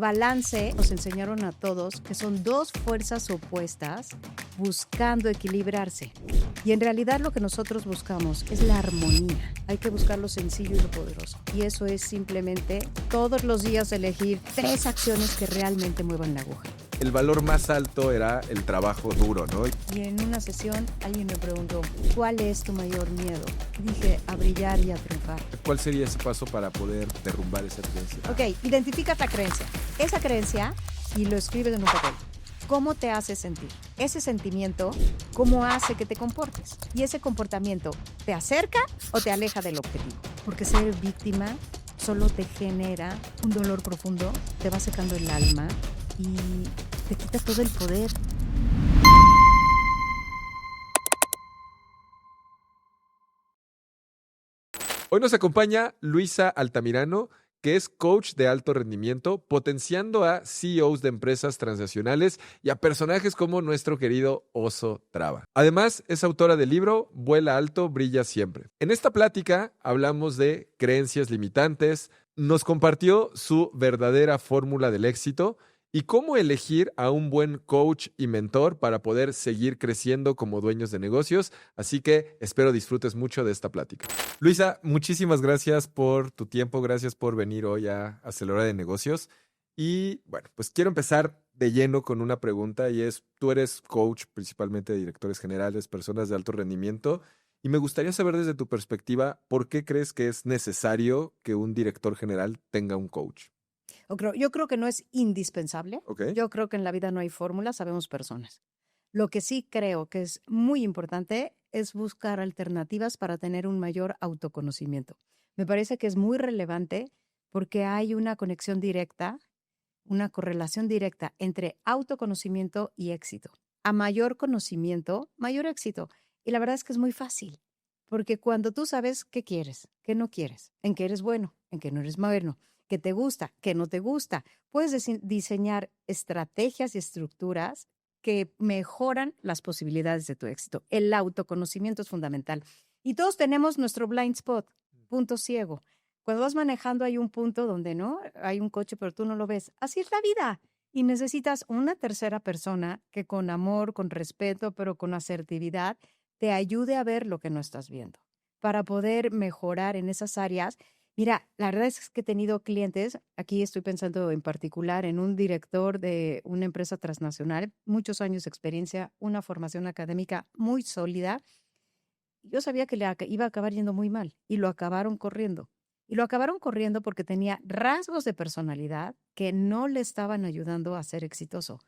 Balance nos enseñaron a todos que son dos fuerzas opuestas buscando equilibrarse. Y en realidad lo que nosotros buscamos es la armonía. Hay que buscar lo sencillo y lo poderoso. Y eso es simplemente todos los días elegir 3 acciones que realmente muevan la aguja. El valor más alto era el trabajo duro, ¿no? Y en una sesión alguien me preguntó, ¿cuál es tu mayor miedo? Dije, a brillar y a triunfar. ¿Cuál sería ese paso para poder derrumbar esa creencia? Ok, identifica la creencia. Esa creencia, y lo escribes en un papel. ¿Cómo te hace sentir? Ese sentimiento, ¿cómo hace que te comportes? Y ese comportamiento, ¿te acerca o te aleja del objetivo? Porque ser víctima solo te genera un dolor profundo, te va secando el alma y te quita todo el poder. Hoy nos acompaña Luisa Altamirano, que es coach de alto rendimiento, potenciando a CEOs de empresas transnacionales y a personajes como nuestro querido Oso Traba. Además, es autora del libro Vuela alto, brilla siempre. En esta plática hablamos de creencias limitantes, nos compartió su verdadera fórmula del éxito y cómo elegir a un buen coach y mentor para poder seguir creciendo como dueños de negocios. Así que espero disfrutes mucho de esta plática. Luisa, muchísimas gracias por tu tiempo, gracias por venir hoy a Acelerar de Negocios. Y bueno, pues quiero empezar de lleno con una pregunta y es, tú eres coach principalmente de directores generales, personas de alto rendimiento, y me gustaría saber desde tu perspectiva, ¿por qué crees que es necesario que un director general tenga un coach? Yo creo que no es indispensable. ¿Ok? Yo creo que en la vida no hay fórmulas, sabemos personas. Lo que sí creo que es muy importante es buscar alternativas para tener un mayor autoconocimiento. Me parece que es muy relevante porque hay una conexión directa, una correlación directa entre autoconocimiento y éxito. A mayor conocimiento, mayor éxito. Y la verdad es que es muy fácil, porque cuando tú sabes qué quieres, qué no quieres, en qué eres bueno, en qué no eres bueno, qué te gusta, qué no te gusta, puedes diseñar estrategias y estructuras que mejoran las posibilidades de tu éxito. El autoconocimiento es fundamental. Y todos tenemos nuestro blind spot, punto ciego. Cuando vas manejando hay un punto donde no, hay un coche, pero tú no lo ves. Así es la vida. Y necesitas una tercera persona que con amor, con respeto, pero con asertividad, te ayude a ver lo que no estás viendo para poder mejorar en esas áreas. Mira, la verdad es que he tenido clientes, aquí estoy pensando en particular en un director de una empresa transnacional, muchos años de experiencia, una formación académica muy sólida. Yo sabía que iba a acabar yendo muy mal y lo acabaron corriendo. Y lo acabaron corriendo porque tenía rasgos de personalidad que no le estaban ayudando a ser exitoso,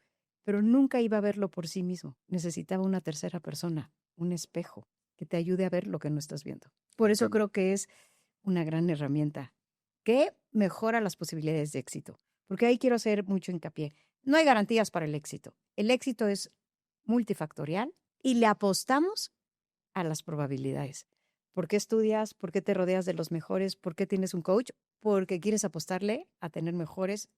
pero nunca iba a verlo por sí mismo. Necesitaba una tercera persona, un espejo, que te ayude a ver lo que no estás viendo. Por eso creo que es una gran herramienta que mejora las posibilidades de éxito. Porque ahí quiero hacer mucho hincapié. No hay garantías para el éxito. El éxito es multifactorial y le apostamos a las probabilidades. ¿Por qué estudias? ¿Por qué te rodeas de los mejores? ¿Por qué tienes un coach? Porque quieres apostarle a tener mejores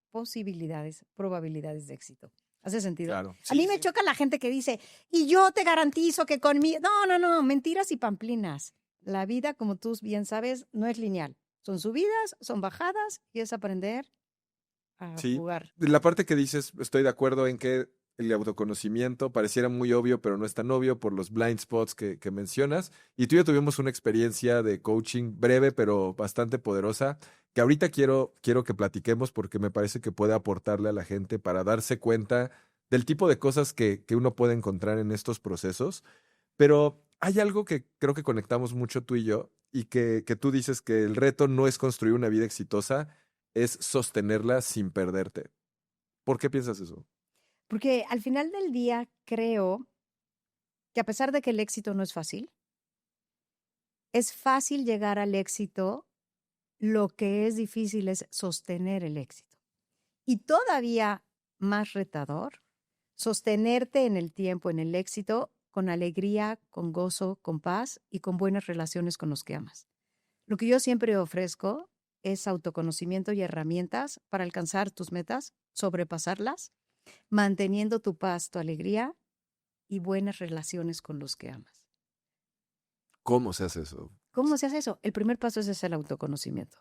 posibilidades, probabilidades de éxito. ¿Hace sentido? Claro. A mí me choca la gente que dice, y yo te garantizo que conmigo... No, mentiras y pamplinas. La vida, como tú bien sabes, no es lineal. Son subidas, son bajadas y es aprender a jugar. La parte que dices, estoy de acuerdo en que el autoconocimiento pareciera muy obvio, pero no es tan obvio por los blind spots que mencionas. Y tú y yo tuvimos una experiencia de coaching breve, pero bastante poderosa, que ahorita quiero que platiquemos porque me parece que puede aportarle a la gente para darse cuenta del tipo de cosas que uno puede encontrar en estos procesos. Pero hay algo que creo que conectamos mucho tú y yo, y que tú dices que el reto no es construir una vida exitosa, es sostenerla sin perderte. ¿Por qué piensas eso? Porque al final del día creo que a pesar de que el éxito no es fácil llegar al éxito. Lo que es difícil es sostener el éxito. Y todavía más retador, sostenerte en el tiempo, en el éxito, con alegría, con gozo, con paz y con buenas relaciones con los que amas. Lo que yo siempre ofrezco es autoconocimiento y herramientas para alcanzar tus metas, sobrepasarlas, manteniendo tu paz, tu alegría y buenas relaciones con los que amas. ¿Cómo se hace eso? ¿Cómo se hace eso? El primer paso es el autoconocimiento.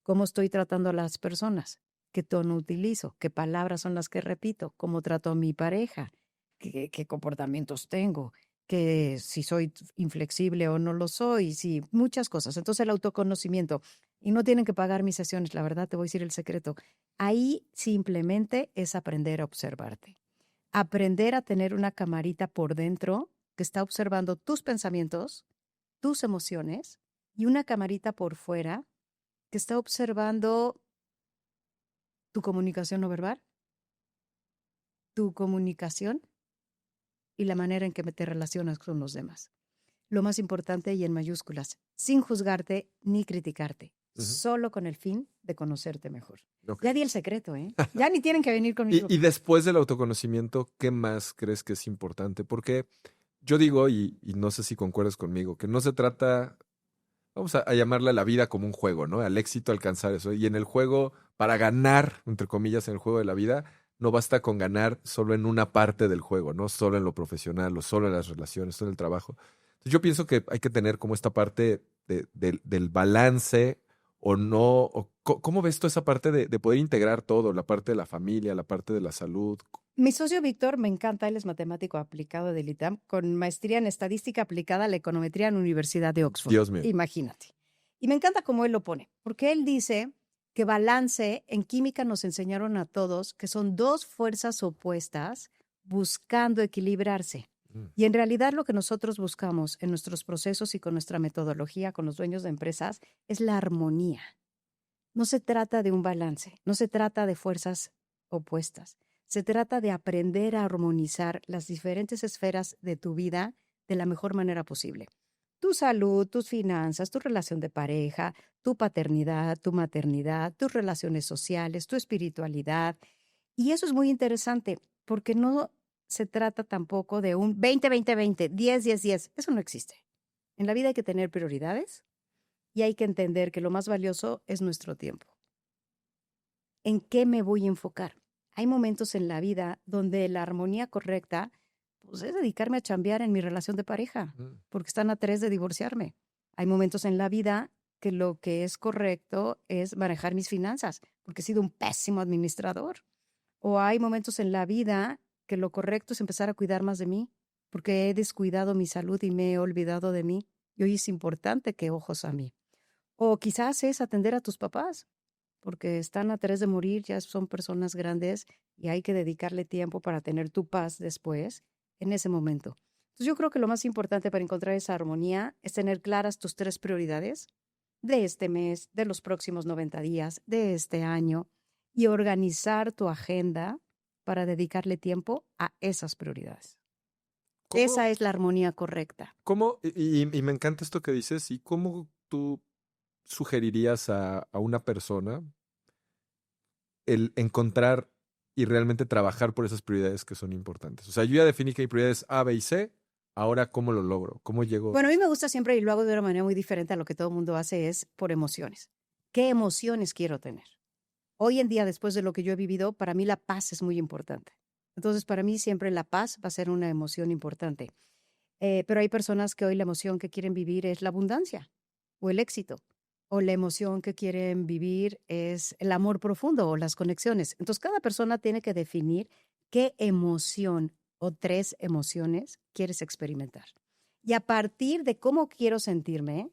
¿Cómo estoy tratando a las personas? qué tono utilizo, qué palabras son las que repito, cómo trato a mi pareja, qué comportamientos tengo, que si soy inflexible o no lo soy, sí, muchas cosas. Entonces el autoconocimiento, y no tienen que pagar mis sesiones, la verdad te voy a decir el secreto. Ahí simplemente es aprender a observarte, aprender a tener una camarita por dentro que está observando tus pensamientos, tus emociones, y una camarita por fuera que está observando tu comunicación no verbal, tu comunicación y la manera en que te relacionas con los demás. Lo más importante y en mayúsculas, sin juzgarte ni criticarte, solo con el fin de conocerte mejor. Okay. Ya di el secreto, ¿eh? Ya ni tienen que venir conmigo. Y después del autoconocimiento, ¿qué más crees que es importante? Porque yo digo, y no sé si concuerdas conmigo, que no se trata, vamos a llamarla la vida como un juego, ¿no? Al éxito alcanzar eso. Y en el juego, para ganar, entre comillas, en el juego de la vida, no basta con ganar solo en una parte del juego, ¿no? Solo en lo profesional o solo en las relaciones, solo en el trabajo. Entonces, yo pienso que hay que tener como esta parte del balance o no. O, ¿cómo ves tú esa parte de poder integrar todo? La parte de la familia, la parte de la salud. Mi socio Víctor me encanta, él es matemático aplicado del ITAM, con maestría en estadística aplicada a la econometría en la Universidad de Oxford. Dios mío. Imagínate. Y me encanta cómo él lo pone, porque él dice que balance, en química nos enseñaron a todos que son dos fuerzas opuestas buscando equilibrarse. Y en realidad lo que nosotros buscamos en nuestros procesos y con nuestra metodología, con los dueños de empresas, es la armonía. No se trata de un balance, no se trata de fuerzas opuestas. Se trata de aprender a armonizar las diferentes esferas de tu vida de la mejor manera posible. Tu salud, tus finanzas, tu relación de pareja, tu paternidad, tu maternidad, tus relaciones sociales, tu espiritualidad. Y eso es muy interesante porque no se trata tampoco de un 20-20-20, 10-10-10. Eso no existe. En la vida hay que tener prioridades y hay que entender que lo más valioso es nuestro tiempo. ¿En qué me voy a enfocar? Hay momentos en la vida donde la armonía correcta pues, es dedicarme a chambear en mi relación de pareja, porque están a 3 de divorciarme. Hay momentos en la vida que lo que es correcto es manejar mis finanzas, porque he sido un pésimo administrador. O hay momentos en la vida que lo correcto es empezar a cuidar más de mí, porque he descuidado mi salud y me he olvidado de mí. Y hoy es importante que ojos a mí. O quizás es atender a tus papás, porque están a 3 de morir, ya son personas grandes y hay que dedicarle tiempo para tener tu paz después, en ese momento. Entonces yo creo que lo más importante para encontrar esa armonía es tener claras tus 3 prioridades de este mes, de los próximos 90 días, de este año, y organizar tu agenda para dedicarle tiempo a esas prioridades. Esa es la armonía correcta. ¿Cómo? Y me encanta esto que dices, ¿y cómo tú sugerirías a una persona el encontrar y realmente trabajar por esas prioridades que son importantes? O sea, yo ya definí que hay prioridades A, B y C, ahora ¿cómo lo logro? ¿Cómo llego? Bueno, a mí me gusta siempre, y lo hago de una manera muy diferente a lo que todo el mundo hace, es por emociones. ¿Qué emociones quiero tener? Hoy en día, después de lo que yo he vivido, para mí la paz es muy importante. Entonces, para mí siempre la paz va a ser una emoción importante. Pero hay personas que hoy la emoción que quieren vivir es la abundancia o el éxito. O la emoción que quieren vivir es el amor profundo o las conexiones. Entonces, cada persona tiene que definir qué emoción o 3 emociones quieres experimentar. Y a partir de cómo quiero sentirme,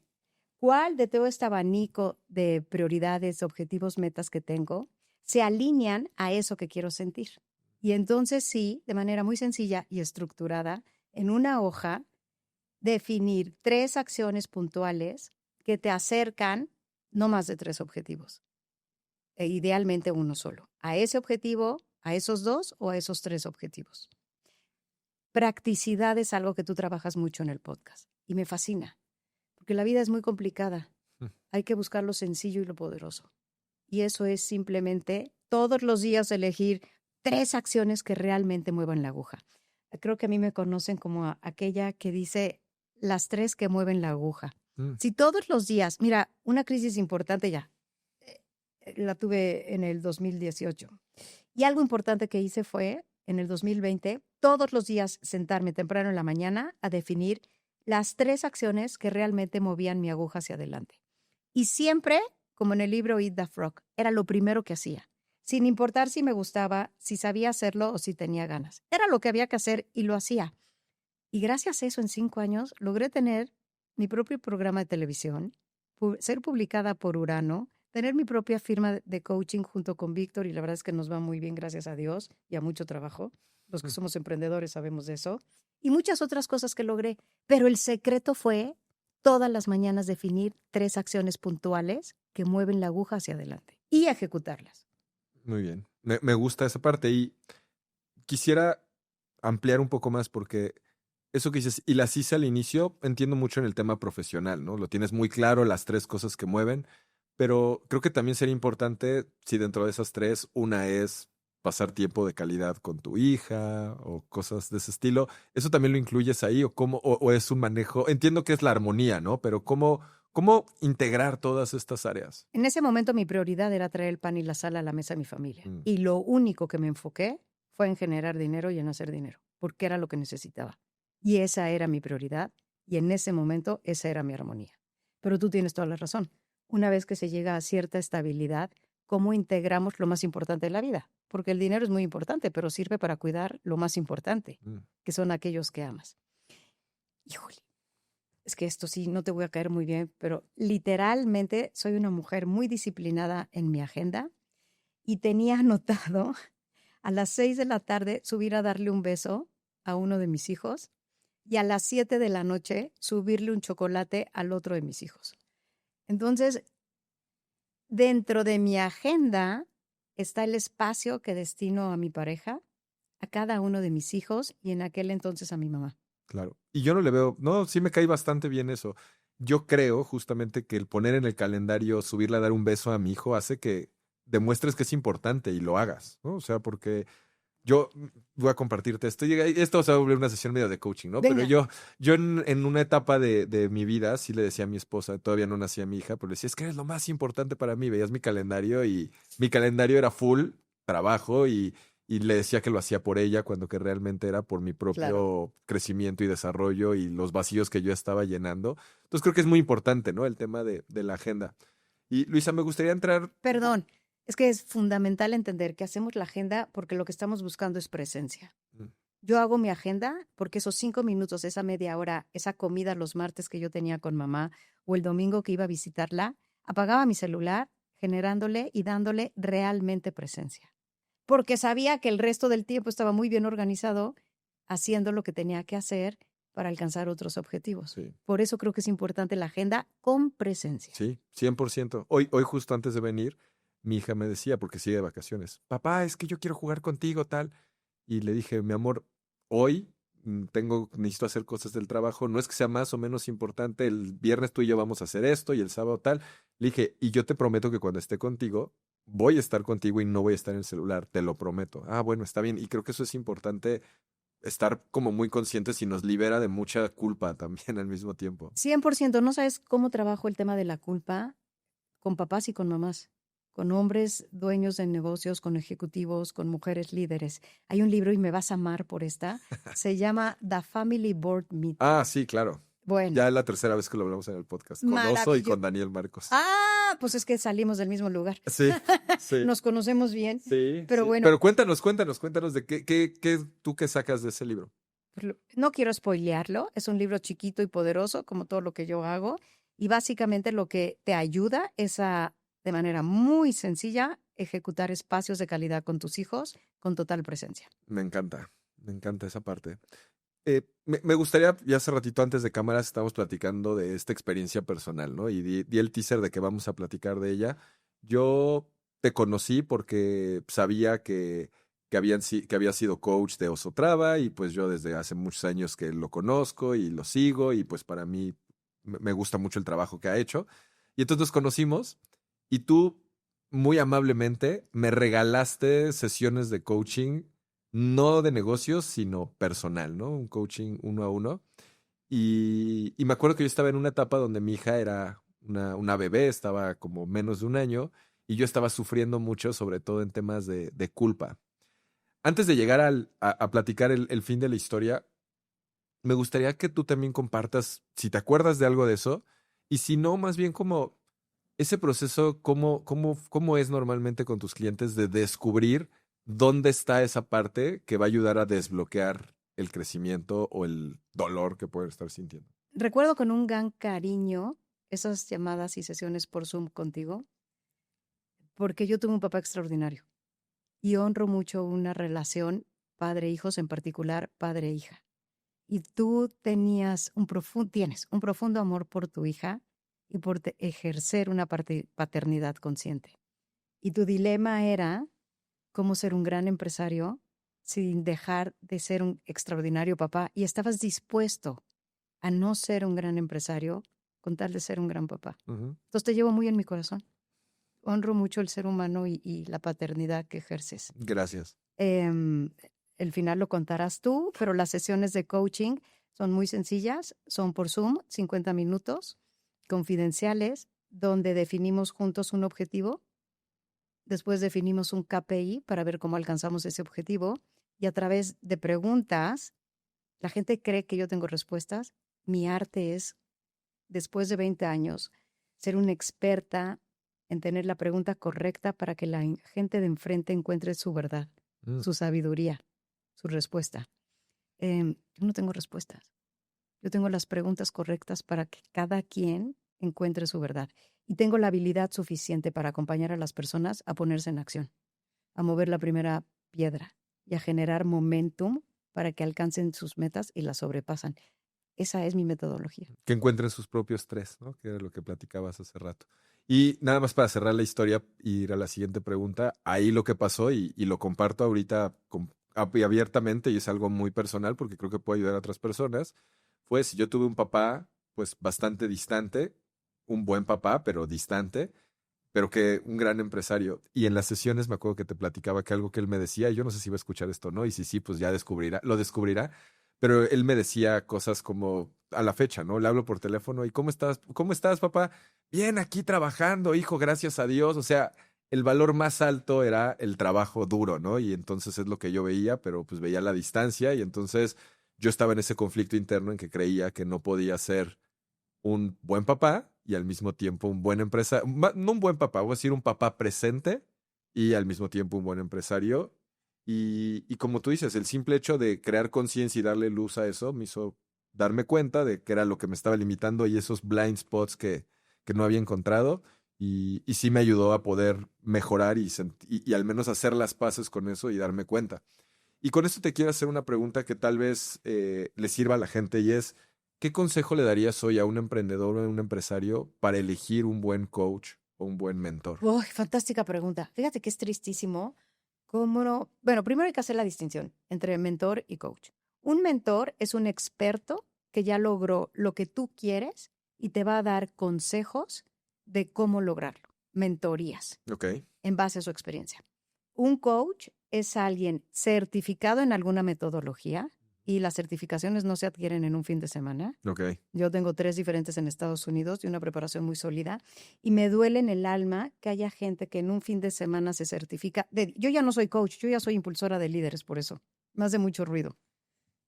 cuál de todo este abanico de prioridades, objetivos, metas que tengo, se alinean a eso que quiero sentir. Y entonces sí, de manera muy sencilla y estructurada, en una hoja, definir 3 acciones puntuales que te acercan no más de 3 objetivos. E idealmente uno solo. A ese objetivo, a esos 2 o a esos 3 objetivos. Practicidad es algo que tú trabajas mucho en el podcast y me fascina, porque la vida es muy complicada. Hay que buscar lo sencillo y lo poderoso. Y eso es simplemente todos los días elegir 3 acciones que realmente muevan la aguja. Creo que a mí me conocen como aquella que dice las 3 que mueven la aguja. Si todos los días, mira, una crisis importante ya, la tuve en el 2018. Y algo importante que hice fue, en el 2020, todos los días sentarme temprano en la mañana a definir las 3 acciones que realmente movían mi aguja hacia adelante. Y siempre, como en el libro Eat the Frog, era lo primero que hacía. sin importar si me gustaba, si sabía hacerlo o si tenía ganas. Era lo que había que hacer y lo hacía. Y gracias a eso, en 5 años, logré tener mi propio programa de televisión, ser publicada por Urano, tener mi propia firma de coaching junto con Víctor, y la verdad es que nos va muy bien, gracias a Dios, y a mucho trabajo. Los que somos emprendedores sabemos de eso. Y muchas otras cosas que logré. Pero el secreto fue todas las mañanas definir 3 acciones puntuales que mueven la aguja hacia adelante y ejecutarlas. Muy bien. Me gusta esa parte y quisiera ampliar un poco más porque eso que dices, y las hice al inicio, entiendo mucho en el tema profesional, ¿no? Lo tienes muy claro, las 3 cosas que mueven, pero creo que también sería importante si dentro de esas 3, una es pasar tiempo de calidad con tu hija o cosas de ese estilo. ¿Eso también lo incluyes ahí o cómo, o es un manejo? Entiendo que es la armonía, ¿no? Pero ¿cómo integrar todas estas áreas? En ese momento mi prioridad era traer el pan y la sal a la mesa de mi familia. Mm, Y lo único que me enfoqué fue en generar dinero y en hacer dinero, porque era lo que necesitaba. Y esa era mi prioridad, y en ese momento esa era mi armonía. Pero tú tienes toda la razón. Una vez que se llega a cierta estabilidad, ¿cómo integramos lo más importante de la vida? Porque el dinero es muy importante, pero sirve para cuidar lo más importante, mm. que son aquellos que amas. Híjole, es que esto sí, no te voy a caer muy bien, pero literalmente soy una mujer muy disciplinada en mi agenda y tenía anotado a las 6 de la tarde subir a darle un beso a uno de mis hijos y a las 7 de la noche subirle un chocolate al otro de mis hijos. Entonces, dentro de mi agenda está el espacio que destino a mi pareja, a cada uno de mis hijos y en aquel entonces a mi mamá. Claro. Y yo no le veo, no, sí me cae bastante bien eso. Yo creo justamente que el poner en el calendario, subirle a dar un beso a mi hijo, hace que demuestres que es importante y lo hagas, ¿no? O sea, porque yo voy a compartirte esto. Esto se va a volver una sesión medio de coaching, ¿no? Pero Venga, yo en una etapa de mi vida sí le decía a mi esposa, todavía no nacía mi hija, pero le decía, es que eres lo más importante para mí. Veías mi calendario y mi calendario era full trabajo y le decía que lo hacía por ella cuando que realmente era por mi claro. propio crecimiento y desarrollo y los vacíos que yo estaba llenando. Entonces creo que es muy importante, ¿no? El tema de la agenda. Y Luisa, me gustaría entrar. Perdón, es que es fundamental entender que hacemos la agenda porque lo que estamos buscando es presencia. Mm, Yo hago mi agenda porque esos 5 minutos, esa media hora, esa comida los martes que yo tenía con mamá o el domingo que iba a visitarla, apagaba mi celular generándole y dándole realmente presencia. Porque sabía que el resto del tiempo estaba muy bien organizado haciendo lo que tenía que hacer para alcanzar otros objetivos. sí. Por eso creo que es importante la agenda con presencia. Sí, 100%. Hoy justo antes de venir, mi hija me decía, porque sigue de vacaciones, papá, es que yo quiero jugar contigo, tal. Y le dije, mi amor, hoy necesito hacer cosas del trabajo, no es que sea más o menos importante, el viernes tú y yo vamos a hacer esto y el sábado tal. Le dije, y yo te prometo que cuando esté contigo, voy a estar contigo y no voy a estar en el celular, te lo prometo. Ah, bueno, está bien. Y creo que eso es importante, estar como muy conscientes y nos libera de mucha culpa también al mismo tiempo. 100%. No sabes cómo trabajo el tema de la culpa con papás y con mamás, con hombres dueños de negocios, con ejecutivos, con mujeres líderes. Hay un libro y me vas a amar por esta. Se llama The Family Board Meeting. Ah, sí, claro. Bueno, Ya es la tercera vez que lo hablamos en el podcast, con Oso y maravilloso. con Daniel Marcos. Pues es que salimos del mismo lugar. Sí, sí, Nos conocemos bien, sí, pero sí. bueno, Pero cuéntanos de tú qué sacas de ese libro. no quiero spoilearlo. Es un libro chiquito y poderoso, como todo lo que yo hago. Y básicamente lo que te ayuda es a, de manera muy sencilla, ejecutar espacios de calidad con tus hijos con total presencia. Me encanta esa parte. Me gustaría, ya hace ratito antes de cámaras estábamos platicando de esta experiencia personal, ¿no? Y di el teaser de que vamos a platicar de ella. Yo te conocí porque sabía que había sido coach de Oso Traba y pues yo desde hace muchos años que lo conozco y lo sigo y pues para mí me gusta mucho el trabajo que ha hecho. Y entonces nos conocimos y tú muy amablemente me regalaste sesiones de coaching no de negocios, sino personal, ¿no? Un coaching uno a uno. Y me acuerdo que yo estaba en una etapa donde mi hija era una bebé, estaba como menos de un año, y yo estaba sufriendo mucho, sobre todo en temas de culpa. Antes de llegar a platicar el fin de la historia, me gustaría que tú también compartas, si te acuerdas de algo de eso, y si no, más bien como Ese proceso, ¿cómo es normalmente con tus clientes de descubrir dónde está esa parte que va a ayudar a desbloquear el crecimiento o el dolor que pueden estar sintiendo? Recuerdo con un gran cariño esas llamadas y sesiones por Zoom contigo, porque yo tuve un papá extraordinario y honro mucho una relación padre-hijos, en particular padre-hija. Y tú tienes un profundo amor por tu hija y por ejercer una paternidad consciente. Y tu dilema era cómo ser un gran empresario sin dejar de ser un extraordinario papá. Y estabas dispuesto a no ser un gran empresario con tal de ser un gran papá. Ujú. Entonces te llevo muy en mi corazón. Honro mucho el ser humano y la paternidad que ejerces. Gracias. Em, el final lo contarás tú, pero las sesiones de coaching son muy sencillas, son por Zoom, 50 minutos, confidenciales, donde definimos juntos un objetivo, después definimos un KPI para ver cómo alcanzamos ese objetivo y a través de preguntas, la gente cree que yo tengo respuestas. Mi arte es, después de 20 años, ser una experta en tener la pregunta correcta para que la gente de enfrente encuentre su verdad, Mm. su sabiduría, su respuesta. Yo no tengo respuestas. Yo tengo las preguntas correctas para que cada quien encuentre su verdad. Y tengo la habilidad suficiente para acompañar a las personas a ponerse en acción, a mover la primera piedra y a generar momentum para que alcancen sus metas y las sobrepasan. Esa es mi metodología. Que encuentren sus propios tres, ¿no? Que era lo que platicabas hace rato. Y nada más para cerrar la historia y ir a la siguiente pregunta, ahí lo que pasó y lo comparto ahorita abiertamente y es algo muy personal porque creo que puede ayudar a otras personas, fue si yo tuve un papá pues bastante distante, un buen papá, pero distante, pero que un gran empresario. Y en las sesiones me acuerdo que te platicaba que algo que él me decía, y yo no sé si iba a escuchar esto o no, y si sí, pues ya lo descubrirá, pero él me decía cosas como a la fecha, ¿no? Le hablo por teléfono y ¿cómo estás, papá? Bien, aquí trabajando, hijo, gracias a Dios. O sea, el valor más alto era el trabajo duro, ¿no? Y entonces es lo que yo veía, pero pues veía la distancia y entonces yo estaba en ese conflicto interno en que creía que no podía ser un buen papá y al mismo tiempo un buen empresario, no un buen papá, voy a decir un papá presente y al mismo tiempo un buen empresario. Y como tú dices, el simple hecho de crear conciencia y darle luz a eso me hizo darme cuenta de que era lo que me estaba limitando y esos blind spots que no había encontrado. Y sí me ayudó a poder mejorar y al menos hacer las paces con eso y darme cuenta. Y con esto te quiero hacer una pregunta que tal vez le sirva a la gente y es, ¿qué consejo le darías hoy a un emprendedor o a un empresario para elegir un buen coach o un buen mentor? Uy, fantástica pregunta. Fíjate que es tristísimo cómo no. Bueno, primero hay que hacer la distinción entre mentor y coach. Un mentor es un experto que ya logró lo que tú quieres y te va a dar consejos de cómo lograrlo, mentorías, Ok, en base a su experiencia. Un coach es alguien certificado en alguna metodología y las certificaciones no se adquieren en un fin de semana. ok. Yo tengo 3 diferentes en Estados Unidos y una preparación muy sólida. Y me duele en el alma que haya gente que en un fin de semana se certifica. Yo ya no soy coach, yo ya soy impulsora de líderes, por eso. Me hace mucho ruido.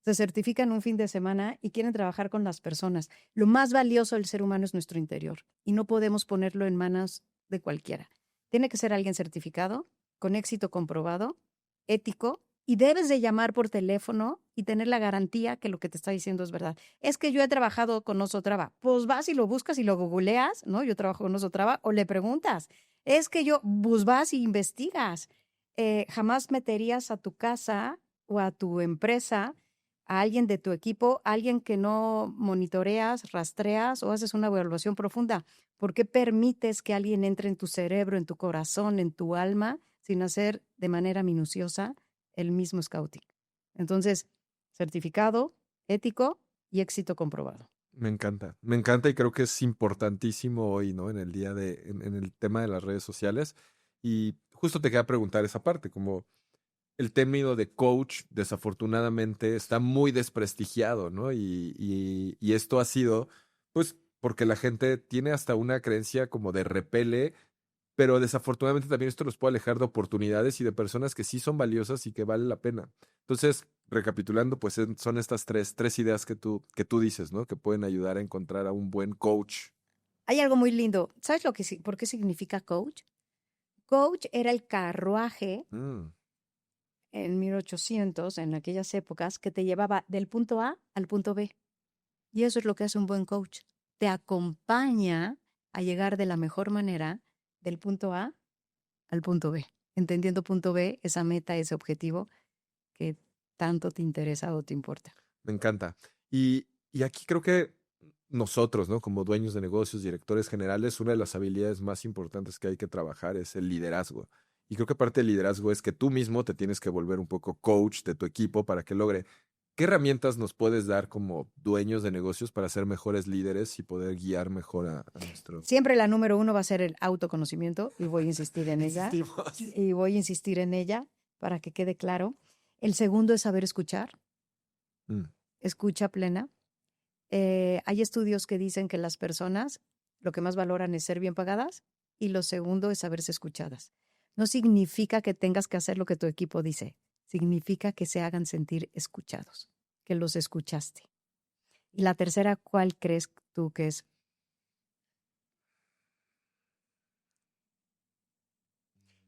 Se certifican un fin de semana y quieren trabajar con las personas. Lo más valioso del ser humano es nuestro interior y no podemos ponerlo en manos de cualquiera. Tiene que ser alguien certificado, con éxito comprobado, ético, y debes de llamar por teléfono y tener la garantía que lo que te está diciendo es verdad. Es que yo he trabajado con Osotrava. Pues vas y lo buscas y lo googleas, ¿no? Yo trabajo con Osotrava, o le preguntas. Es que pues vas y investigas. Jamás meterías a tu casa o a tu empresa a alguien de tu equipo, alguien que no monitoreas, rastreas o haces una evaluación profunda. ¿Por qué permites que alguien entre en tu cerebro, en tu corazón, en tu alma, sin hacer de manera minuciosa el mismo scouting? Entonces, certificado, ético y éxito comprobado. Me encanta y creo que es importantísimo hoy, ¿no? En el tema de las redes sociales. Y justo te quería preguntar esa parte, como el término de coach, desafortunadamente, está muy desprestigiado, ¿no? Y esto ha sido, pues, porque la gente tiene hasta una creencia como de repele, pero desafortunadamente también esto los puede alejar de oportunidades y de personas que sí son valiosas y que vale la pena. Entonces, recapitulando, pues son estas tres ideas que tú dices, ¿no? Que pueden ayudar a encontrar a un buen coach. Hay algo muy lindo. ¿Sabes por qué significa coach? Coach era el carruaje en 1800, en aquellas épocas, que te llevaba del punto A al punto B. Y eso es lo que hace un buen coach. Te acompaña a llegar de la mejor manera del punto A al punto B, entendiendo punto B, esa meta, ese objetivo que tanto te interesa o te importa. Me encanta. Y aquí creo que nosotros, ¿no? Como dueños de negocios, directores generales, una de las habilidades más importantes que hay que trabajar es el liderazgo. Y creo que parte del liderazgo es que tú mismo te tienes que volver un poco coach de tu equipo para que logre. ¿Qué herramientas nos puedes dar como dueños de negocios para ser mejores líderes y poder guiar mejor a nuestro... Siempre la número uno va a ser el autoconocimiento y voy a insistir en ella. Insistimos. Y voy a insistir en ella para que quede claro. El segundo es saber escuchar. Escucha plena. Hay estudios que dicen que las personas lo que más valoran es ser bien pagadas y lo segundo es saberse escuchadas. No significa que tengas que hacer lo que tu equipo dice, significa que se hagan sentir escuchados, que los escuchaste. Y la tercera, ¿cuál crees tú que es?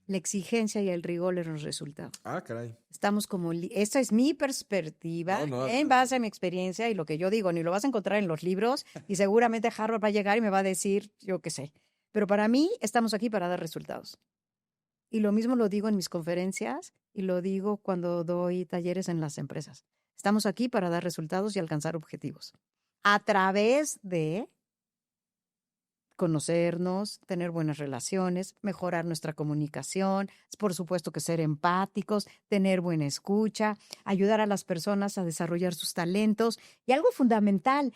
La exigencia y el rigor en los resultados. Ah, caray. Estamos como... Esta es mi perspectiva en base a mi experiencia y lo que yo digo. Ni lo vas a encontrar en los libros y seguramente Harvard va a llegar y me va a decir, yo qué sé. Pero para mí estamos aquí para dar resultados. Y lo mismo lo digo en mis conferencias y lo digo cuando doy talleres en las empresas. Estamos aquí para dar resultados y alcanzar objetivos. A través de conocernos, tener buenas relaciones, mejorar nuestra comunicación, por supuesto que ser empáticos, tener buena escucha, ayudar a las personas a desarrollar sus talentos y algo fundamental,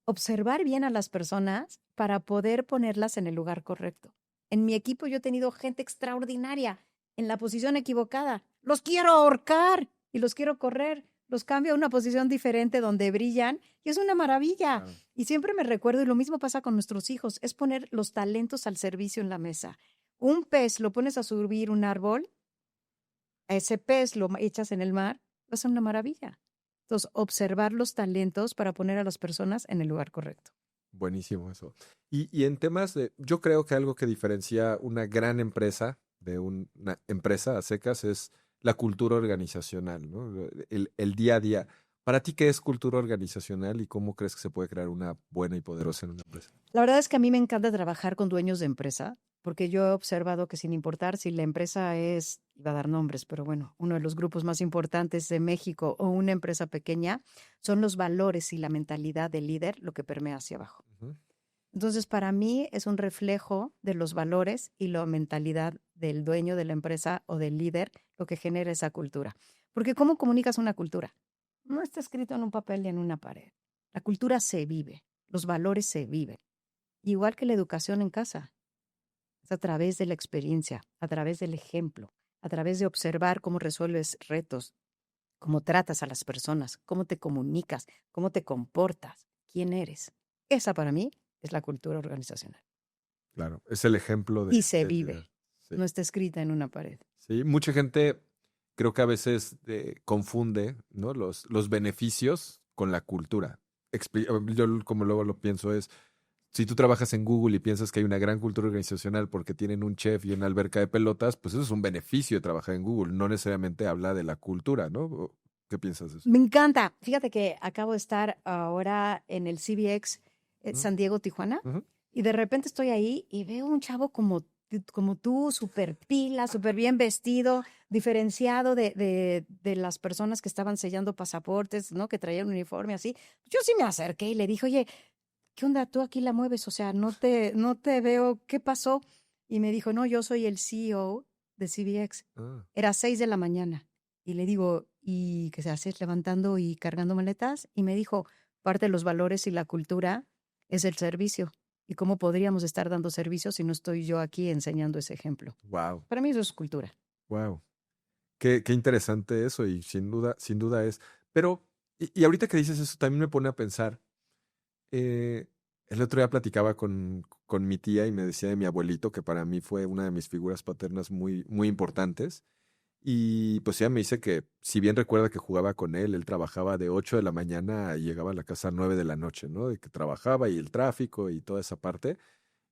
observar bien a las personas para poder ponerlas en el lugar correcto. En mi equipo yo he tenido gente extraordinaria en la posición equivocada. Los quiero ahorcar y los quiero correr. Los cambio a una posición diferente donde brillan y es una maravilla. Claro. Y siempre me recuerdo, y lo mismo pasa con nuestros hijos, es poner los talentos al servicio en la mesa. Un pez lo pones a subir un árbol, a ese pez lo echas en el mar, va a ser una maravilla. Entonces, observar los talentos para poner a las personas en el lugar correcto. Buenísimo eso. Y en temas de, yo creo que algo que diferencia una gran empresa de una empresa a secas es la cultura organizacional, ¿no? El día a día. ¿Para ti qué es cultura organizacional y cómo crees que se puede crear una buena y poderosa en una empresa? La verdad es que a mí me encanta trabajar con dueños de empresa, porque yo he observado que sin importar si la empresa es, iba a dar nombres, pero bueno, uno de los grupos más importantes de México o una empresa pequeña, son los valores y la mentalidad del líder lo que permea hacia abajo. Uh-huh. Entonces, para mí es un reflejo de los valores y la mentalidad del dueño de la empresa o del líder lo que genera esa cultura. Porque ¿cómo comunicas una cultura? No está escrito en un papel ni en una pared. La cultura se vive, los valores se viven. Igual que la educación en casa. Es a través de la experiencia, a través del ejemplo, a través de observar cómo resuelves retos, cómo tratas a las personas, cómo te comunicas, cómo te comportas, quién eres. Esa para mí es la cultura organizacional. Claro, es el ejemplo de... Y se vive, sí. No está escrita en una pared. Sí, mucha gente creo que a veces confunde, ¿no? los beneficios con la cultura. Yo como luego lo pienso es, si tú trabajas en Google y piensas que hay una gran cultura organizacional porque tienen un chef y una alberca de pelotas, pues eso es un beneficio de trabajar en Google, no necesariamente habla de la cultura, ¿no? ¿Qué piensas de eso? Me encanta. Fíjate que acabo de estar ahora en el CBX San Diego, Tijuana, y de repente estoy ahí y veo un chavo como tú, súper pila, súper bien vestido, diferenciado de las personas que estaban sellando pasaportes, ¿no? Que traían un uniforme así. Yo sí me acerqué y le dije, oye, ¿qué onda? Tú aquí la mueves, o sea, no te veo, ¿qué pasó? Y me dijo, no, yo soy el CEO de CBX. Era 6 de la mañana. Y le digo, ¿y qué se hace levantando y cargando maletas? Y me dijo, parte de los valores y la cultura es el servicio. ¿Y cómo podríamos estar dando servicio si no estoy yo aquí enseñando ese ejemplo? Wow. Para mí eso es cultura. Wow. Qué interesante eso y sin duda es. Pero, y ahorita que dices eso, también me pone a pensar. El otro día platicaba con mi tía y me decía de mi abuelito, que para mí fue una de mis figuras paternas muy, muy importantes. Y pues ella me dice que, si bien recuerda que jugaba con él trabajaba de 8 de la mañana y llegaba a la casa a 9 de la noche, ¿no? De que trabajaba y el tráfico y toda esa parte,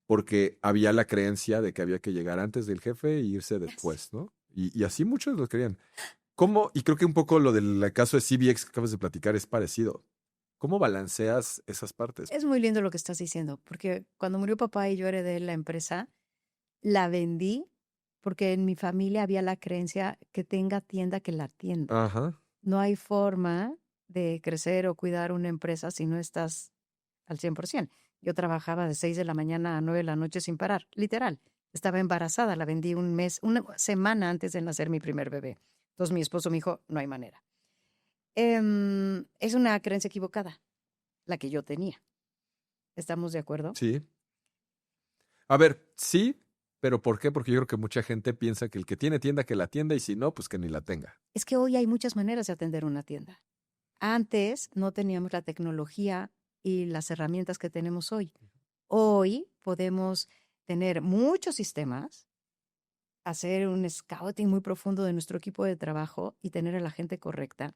porque había la creencia de que había que llegar antes del jefe e irse Yes. después, ¿no? Y así muchos lo querían. ¿Cómo? Y creo que un poco lo del caso de CBX que acabas de platicar es parecido. ¿Cómo balanceas esas partes? Es muy lindo lo que estás diciendo, porque cuando murió papá y yo heredé la empresa, la vendí porque en mi familia había la creencia que tenga tienda que la atienda. Ajá. No hay forma de crecer o cuidar una empresa si no estás al 100%. Yo trabajaba de 6 de la mañana a 9 de la noche sin parar, literal. Estaba embarazada, la vendí un mes, una semana antes de nacer mi primer bebé. Entonces mi esposo me dijo, no hay manera. Es una creencia equivocada, la que yo tenía. ¿Estamos de acuerdo? Sí. A ver, sí, pero ¿por qué? Porque yo creo que mucha gente piensa que el que tiene tienda que la atienda y si no, pues que ni la tenga. Es que hoy hay muchas maneras de atender una tienda. Antes no teníamos la tecnología y las herramientas que tenemos hoy. Hoy podemos tener muchos sistemas, hacer un scouting muy profundo de nuestro equipo de trabajo y tener a la gente correcta.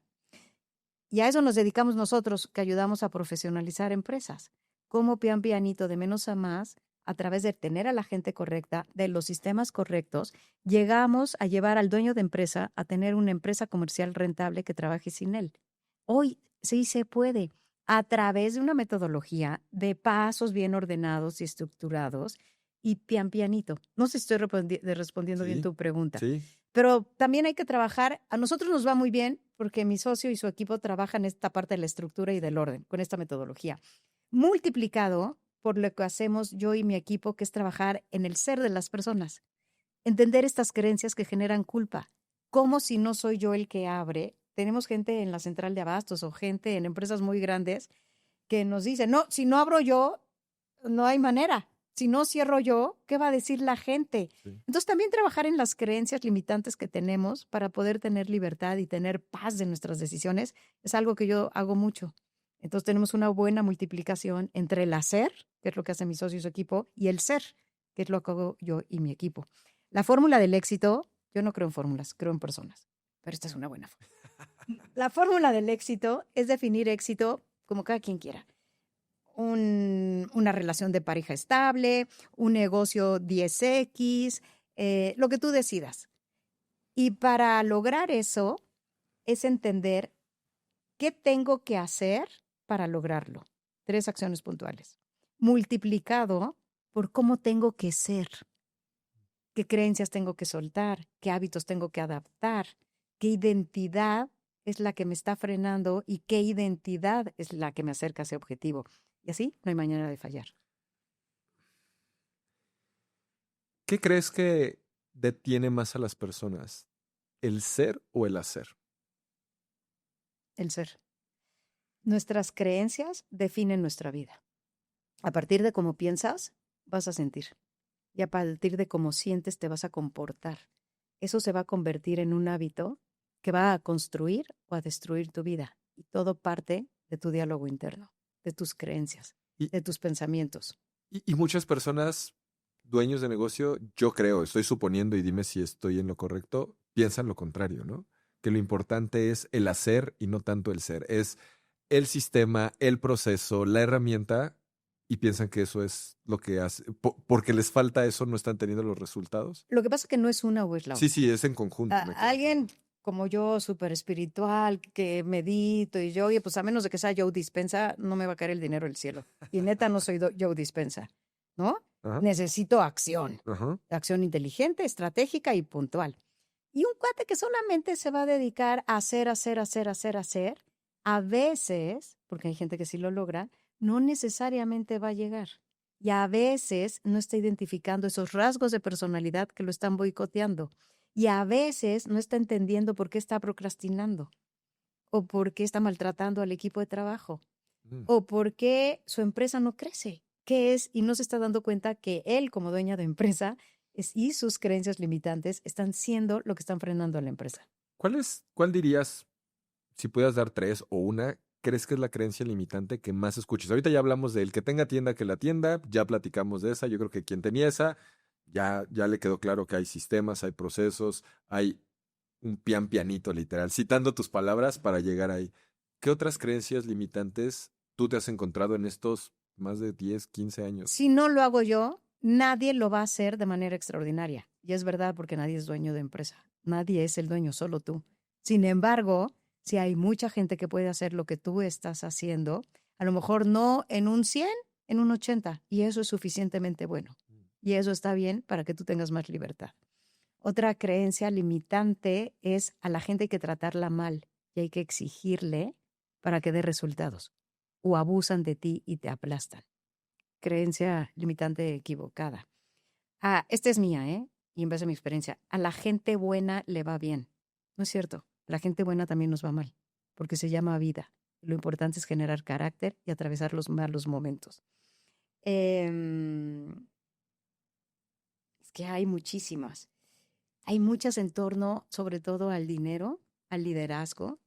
Y a eso nos dedicamos nosotros, que ayudamos a profesionalizar empresas. Como pian pianito, de menos a más, a través de tener a la gente correcta, de los sistemas correctos, llegamos a llevar al dueño de empresa a tener una empresa comercial rentable que trabaje sin él. Hoy sí se puede, a través de una metodología de pasos bien ordenados y estructurados y pian pianito. No sé si estoy respondiendo bien Sí, tu pregunta, sí. pero también hay que trabajar. A nosotros nos va muy bien porque mi socio y su equipo trabajan esta parte de la estructura y del orden con esta metodología. Multiplicado por lo que hacemos yo y mi equipo, que es trabajar en el ser de las personas. Entender estas creencias que generan culpa. Como si no soy yo el que abre. Tenemos gente en la central de abastos o gente en empresas muy grandes que nos dice, no, si no abro yo, no hay manera. Si no cierro yo, ¿qué va a decir la gente? Sí. Entonces también trabajar en las creencias limitantes que tenemos para poder tener libertad y tener paz de nuestras decisiones es algo que yo hago mucho. Entonces tenemos una buena multiplicación entre el hacer, que es lo que hace mi socio y su equipo, y el ser, que es lo que hago yo y mi equipo. La fórmula del éxito, yo no creo en fórmulas, creo en personas, pero esta es una buena fórmula. La fórmula del éxito es definir éxito como cada quien quiera. Una relación de pareja estable, un negocio 10X, lo que tú decidas. Y para lograr eso es entender qué tengo que hacer para lograrlo. 3 acciones puntuales. Multiplicado por cómo tengo que ser, qué creencias tengo que soltar, qué hábitos tengo que adaptar, qué identidad es la que me está frenando y qué identidad es la que me acerca a ese objetivo. Y así no hay manera de fallar. ¿Qué crees que detiene más a las personas? ¿El ser o el hacer? El ser. Nuestras creencias definen nuestra vida. A partir de cómo piensas, vas a sentir. Y a partir de cómo sientes, te vas a comportar. Eso se va a convertir en un hábito que va a construir o a destruir tu vida. Y todo parte de tu diálogo interno, de tus creencias, Y, de tus pensamientos. y muchas personas, dueños de negocio, yo creo, estoy suponiendo y dime si estoy en lo correcto, piensan lo contrario, ¿no? Que lo importante es el hacer y no tanto el ser. Es el sistema, el proceso, la herramienta y piensan que eso es lo que hace. Porque les falta eso, no están teniendo los resultados. Lo que pasa es que no es una o es la Sí, otra. sí, es en conjunto. Me queda Alguien claro. como yo, súper espiritual, que medito y yo, oye, pues a menos de que sea Joe Dispensa, no me va a caer el dinero del cielo. Y neta, no soy Joe Dispensa, ¿no? Ajá, Necesito acción, ajá. acción inteligente, estratégica y puntual. Y un cuate que solamente se va a dedicar a hacer, hacer, hacer, hacer, hacer, a veces, porque hay gente que sí lo logra, no necesariamente va a llegar. Y a veces no está identificando esos rasgos de personalidad que lo están boicoteando. Y a veces no está entendiendo por qué está procrastinando o por qué está maltratando al equipo de trabajo Mm. o por qué su empresa no crece. ¿Qué es? Y no se está dando cuenta que él, como dueña de empresa, y sus creencias limitantes están siendo lo que están frenando a la empresa. ¿Cuál dirías, si pudieras dar tres o una, crees que es la creencia limitante que más escuches? Ahorita ya hablamos del que tenga tienda que la tienda, ya platicamos de esa, yo creo que quien tenía esa, ya le quedó claro que hay sistemas, hay procesos, hay un pianito, literal, citando tus palabras para llegar ahí. ¿Qué otras creencias limitantes tú te has encontrado en estos más de 10, 15 años? Si no lo hago yo, nadie lo va a hacer de manera extraordinaria. Y es verdad porque nadie es dueño de empresa. Nadie es el dueño, solo tú. Sin embargo, si hay mucha gente que puede hacer lo que tú estás haciendo, a lo mejor no en un 100, en un 80, y eso es suficientemente bueno. Y eso está bien para que tú tengas más libertad. Otra creencia limitante es a la gente hay que tratarla mal y hay que exigirle para que dé resultados. O abusan de ti y te aplastan. Creencia limitante equivocada. Esta es mía, ¿eh? Y en base a mi experiencia, a la gente buena le va bien. No es cierto. A la gente buena también nos va mal, porque se llama vida. Lo importante es generar carácter y atravesar los malos momentos. Es que hay muchísimas. Hay muchas en torno, sobre todo al dinero, al liderazgo.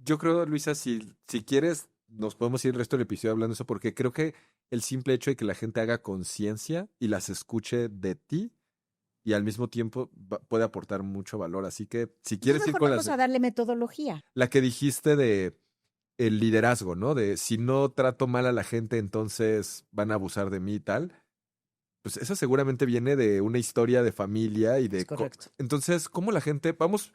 Yo creo, Luisa, si quieres, nos podemos ir el resto del episodio hablando de eso, porque creo que el simple hecho de que la gente haga conciencia y las escuche de ti y al mismo tiempo puede aportar mucho valor. Así que si Entonces quieres ir mejor con vamos a darle metodología. la que dijiste de el liderazgo, ¿no? De si no trato mal a la gente, entonces van a abusar de mí y tal. Pues esa seguramente viene de una historia de familia y Es de... correcto. Entonces, ¿cómo la gente... Vamos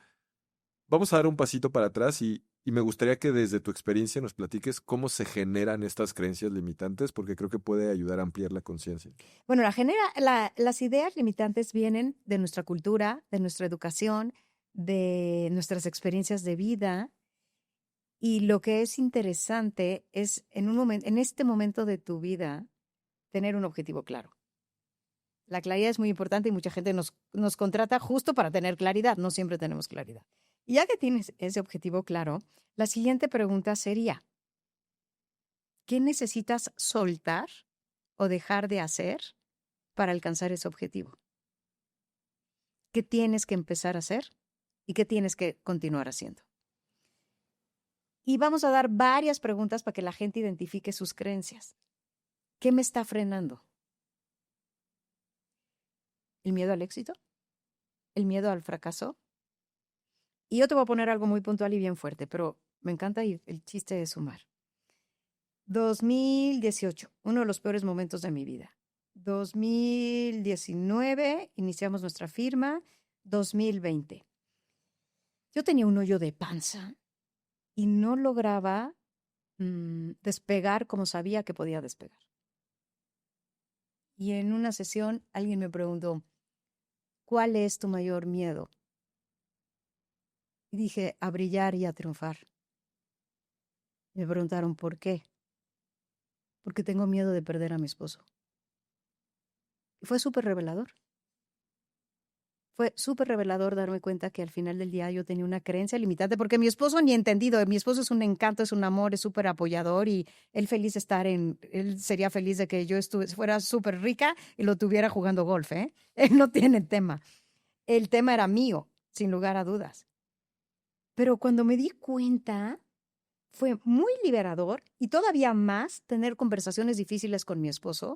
a dar un pasito para atrás y me gustaría que desde tu experiencia nos platiques cómo se generan estas creencias limitantes, porque creo que puede ayudar a ampliar la conciencia. Bueno, las ideas limitantes vienen de nuestra cultura, de nuestra educación, de nuestras experiencias de vida. Y lo que es interesante es en este momento de tu vida, tener un objetivo claro. La claridad es muy importante y mucha gente nos contrata justo para tener claridad. No siempre tenemos claridad. Y ya que tienes ese objetivo claro, la siguiente pregunta sería, ¿qué necesitas soltar o dejar de hacer para alcanzar ese objetivo? ¿Qué tienes que empezar a hacer y qué tienes que continuar haciendo? Y vamos a dar varias preguntas para que la gente identifique sus creencias. ¿Qué me está frenando? ¿El miedo al éxito? ¿El miedo al fracaso? Y yo te voy a poner algo muy puntual y bien fuerte, pero me encanta y el chiste es sumar. 2018, uno de los peores momentos de mi vida. 2019, iniciamos nuestra firma. 2020. Yo tenía un hoyo de panza y no lograba despegar como sabía que podía despegar. Y en una sesión alguien me preguntó, ¿cuál es tu mayor miedo? Y dije, a brillar y a triunfar. Me preguntaron, ¿por qué? Porque tengo miedo de perder a mi esposo. Y fue súper revelador. Fue súper revelador darme cuenta que al final del día yo tenía una creencia limitante, porque mi esposo ni entendido, mi esposo es un encanto, es un amor, es súper apoyador y él feliz de él sería feliz de que yo fuera súper rica y lo tuviera jugando golf, ¿eh? Él no tiene tema. El tema era mío, sin lugar a dudas. Pero cuando me di cuenta, fue muy liberador y todavía más tener conversaciones difíciles con mi esposo,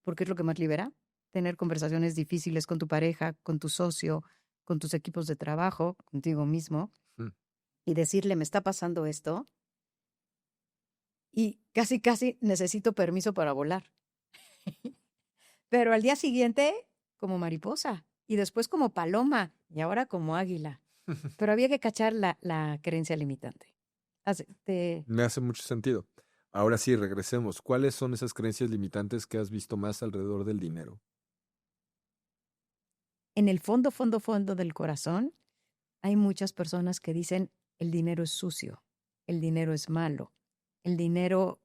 porque es lo que más libera, tener conversaciones difíciles con tu pareja, con tu socio, con tus equipos de trabajo, contigo mismo, y decirle, me está pasando esto, y casi necesito permiso para volar. Pero al día siguiente, como mariposa, y después como paloma, y ahora como águila. Pero había que cachar la creencia limitante. Me hace mucho sentido. Ahora sí, regresemos. ¿Cuáles son esas creencias limitantes que has visto más alrededor del dinero? En el fondo del corazón, hay muchas personas que dicen, el dinero es sucio, el dinero es malo, el dinero